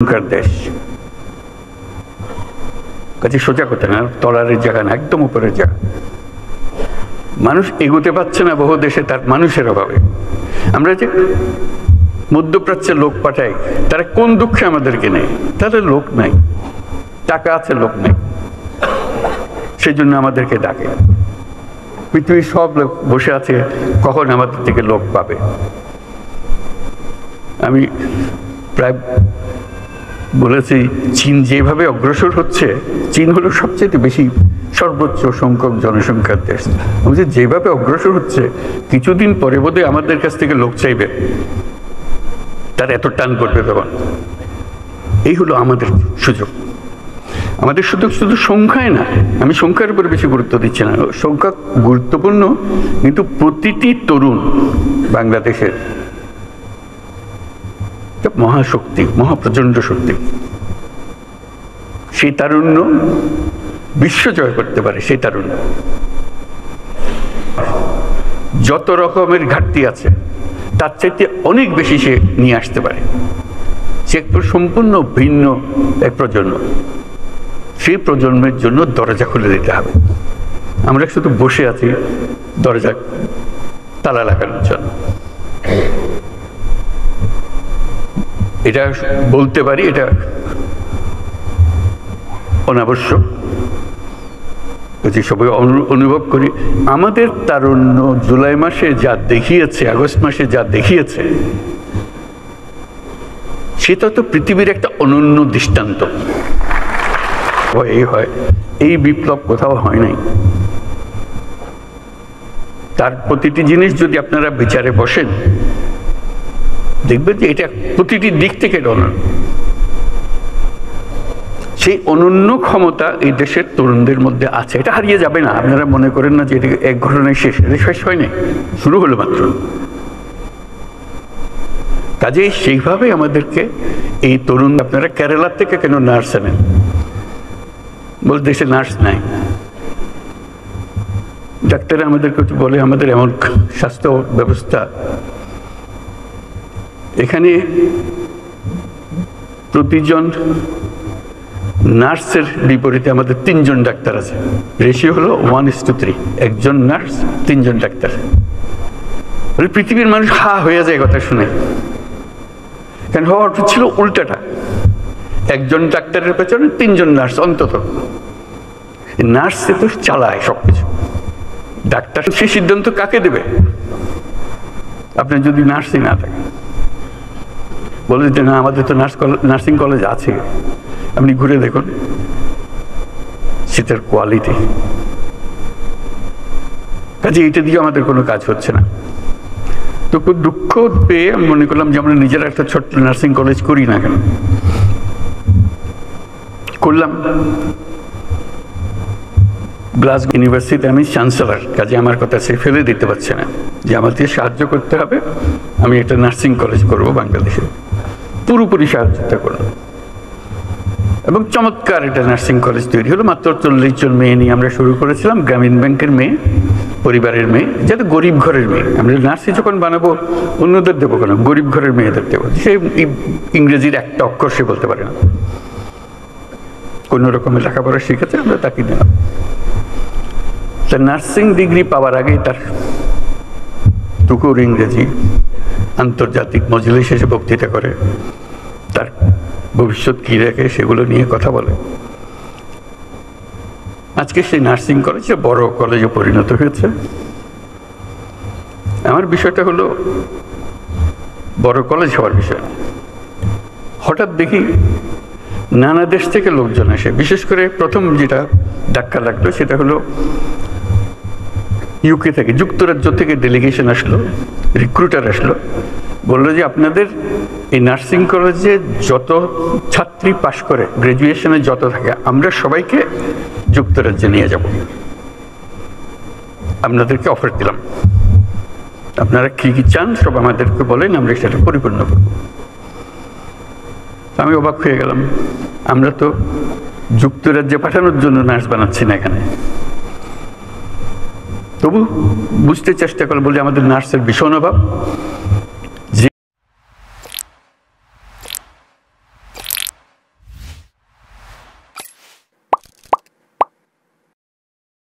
দেশ কাজে সোজা কথা না, তলারের জায়গা না, একদম উপরের জায়গা। মানুষ এগোতে পারছে না বহু দেশে তার মানুষের অভাবে। আমরা যে মধ্যপ্রাচ্যের লোক পাঠাই, তারা কোন দুঃখে আমাদেরকে নেয়? তাদের লোক নাই, টাকা আছে, লোক নাই, সেই জন্য আমাদেরকে ডাকে। পৃথিবীর সব লোক বসে আছে কখন আমাদের থেকে লোক পাবে। আমি প্রায় বলেছি, চীন যেভাবে অগ্রসর হচ্ছে, চীন হলো সবচেয়ে বেশি সর্বোচ্চ সংখ্যক জনসংখ্যার দেশ। বলছি যেভাবে অগ্রসর হচ্ছে, কিছুদিন পরে বোধহয় আমাদের কাছ থেকে লোক চাইবে, তার এত টান করবে তখন। এই হলো আমাদের সুযোগ। আমাদের সুযোগ শুধু সংখ্যায় না, আমি সংখ্যার উপরে বেশি গুরুত্ব দিচ্ছি না, সংখ্যা গুরুত্বপূর্ণ, কিন্তু প্রতিটি তরুণ বাংলাদেশের মহাশক্তি, মহাপ্রচণ্ড শক্তি। সেই তারুণ্য বিশ্ব জয় করতে পারে। সেই তারুণ্য যত রকমের ঘাটতি আছে তার চাইতে অনেক বেশি সে নিয়ে আসতে পারে। সে সম্পূর্ণ ভিন্ন এক প্রজন্ম। সেই প্রজন্মের জন্য দরজা খুলে দিতে হবে। আমরা শুধু বসে আছি দরজা তালা লাগানোর জন্য। এটা বলতে পারি, এটা অনাবশ্যক, সবাই অনুভব করি। আমাদের তারুণ্য জুলাই মাসে যা দেখিয়েছে, আগস্ট মাসে যা দেখিয়েছে, সেটা তো পৃথিবীর একটা অনন্য দৃষ্টান্ত। এই বিপ্লব কোথাও হয় নাই। তার প্রতিটি জিনিস যদি আপনারা বিচারে বসেন, দেখবেন যে এটা প্রতিটি দিক থেকে অনন্য। সেই অনন্য ক্ষমতা এই দেশের তরুণদের মধ্যে আছে, এটা হারিয়ে যাবে না। আপনারা মনে করেন না যে এটা এক ঘটনায় শেষ, এটা শেষ হয়নি, শুরু হলো মাত্র। কাজেই সেইভাবে আমাদেরকে এই তরুণ, আপনারা কেরালার থেকে কেন নার্স আনেন? বল দেশে নার্স নাই। ডাক্তার আমাদেরকে বলে আমাদের এমন স্বাস্থ্য ব্যবস্থা, এখানে প্রতিজন নার্সের বিপরীতে আমাদের 3 জন ডাক্তার আছে। রেশিও হলো 1:3, একজন নার্স 3 জন ডাক্তার। পৃথিবীর মানুষ হা হয়ে যায় কথা শুনে। কারণ হওয়ার ছিল উল্টাটা, একজন ডাক্তারের পেছনে 3 জন নার্স অন্তত। নার্স তো চালায় সবকিছু, ডাক্তার সেই সিদ্ধান্ত কাকে দেবে? আপনার যদি নার্সই না থাকে, বলে যে না আমাদের তো নার্সিং কলেজ আছে, আপনি ঘুরে দেখুন সেটার কোয়ালিটি। কাজে এটা দিয়ে আমাদের কোনো কাজ হচ্ছে না। তো খুব দুঃখ পেয়ে আমি মনে করলাম যে আমরা নিজেরা একটা ছোট্ট নার্সিং কলেজ করি না কেন। করলাম। গ্লাসগো ইউনিভার্সিটিতে আমি চ্যান্সেলর, কাজে আমার কথা সে ফেলে দিতে পারছে না যে আমাকে সাহায্য করতে হবে, আমি একটা নার্সিং কলেজ করব বাংলাদেশে। পুরোপুরি সাহায্য করলাম এবং চমৎকার একটা নার্সিং কলেজ তৈরি হলো। মাত্র 40 জন মেয়ে নিয়ে আমরা শুরু করেছিলাম, গ্রামীণ ব্যাংকের মেয়ে, পরিবারের মেয়ে, যাতে গরিব ঘরের মেয়ে। আমরা নার্সি যখন বানাবো অন্যদের দেবো কেন, গরিব ঘরের মেয়েদের দেবো। সে ইংরেজির একটা অক্ষর সে বলতে পারে না, কোনো রকমের লেখাপড়া শিখেছে, আমরা তাকে দিলাম। তার নার্সিং ডিগ্রি পাওয়ার আগেই তার টুকুর ইংরেজি, আন্তর্জাতিক মজলিসে এসে বক্তৃতা করে, তার ভবিষ্যৎ কী রেখে সেগুলো নিয়ে কথা বলে। আজকে সেই নার্সিং কলেজে বড় কলেজে পরিণত হয়েছে। আমার বিষয়টা হলো বড় কলেজ হওয়ার বিষয়। হঠাৎ দেখি নানা দেশ থেকে লোকজন আসে। বিশেষ করে প্রথম যেটা ধাক্কা লাগলো সেটা হলো ইউকে থেকে, যুক্তরাজ্য থেকে ডেলিগেশন আসলো, রিক্রুটার আসলো, বললো যে আপনাদের এই নার্সিং কলেজে যত ছাত্রী পাশ করে, গ্র্যাজুয়েশনে যত থাকে, আমরা সবাইকে যুক্তরাজ্যে নিয়ে যাব। আপনাদেরকে অফার দিলাম, আপনারা কি কি চান সব আমাদেরকে বলেন, আমরা সেটা পরিপূর্ণ করব। আমি অবাক হয়ে গেলাম, আমরা তো যুক্তরাজ্যে পাঠানোর জন্য নার্স বানাচ্ছি না এখানে। তবু বুঝতে চেষ্টা করলাম, বলে আমাদের নার্সের ভীষণ অভাব,